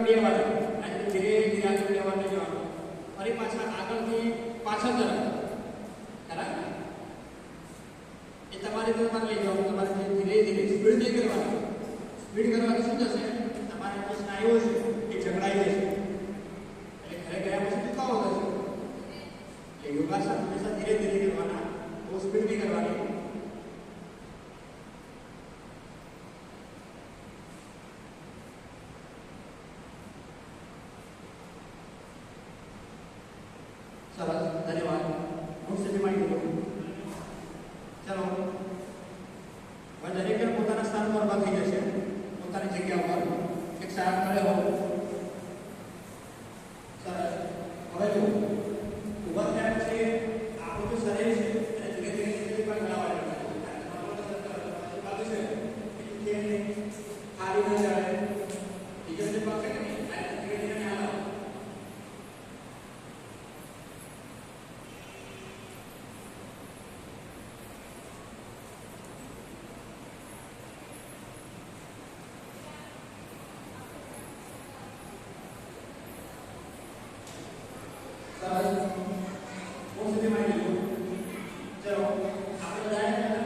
બે વાર આ ધીરે ધીરે આગળ બે વાર લઈ જવાનું ફરી પાછા આગળથી પાછળ તરફ બરાબર એ તમારે લઈ જવાનું તમારે ધીરે ધીરે સ્પીડ નહીં કરવાની સ્પીડ કરવાથી શું થશે તમારે જે સ્નાયુઓ છે એ જકડાઈ જશે એટલે ઘરે ગયા પછી દુખાવો થશે એટલે યોગાસન હંમેશા ધીરે ધીરે કરવાના બહુ સ્પીડ નહીં કરવાની સરસ ધન્યવાદ હું સ્થિતિમાં ગયો ચલો હવે દરેક પોતાના સ્થાન પર ઉભા થઈ જશે પોતાની જગ્યા ઉપર એક સારા ખડે હો સરસ હવે જો ઉભા થયા પછી આપણું જે શરીર છે એને ધીરે ધીરે નીચે પણ ગળાવવાનું બાજુ છે કે ખાલી ન જાય બીજો જે પગ છે ને ધીરે ધીરે હલાવો સરસ બહુ સુધી માહિતી ચલો આપણે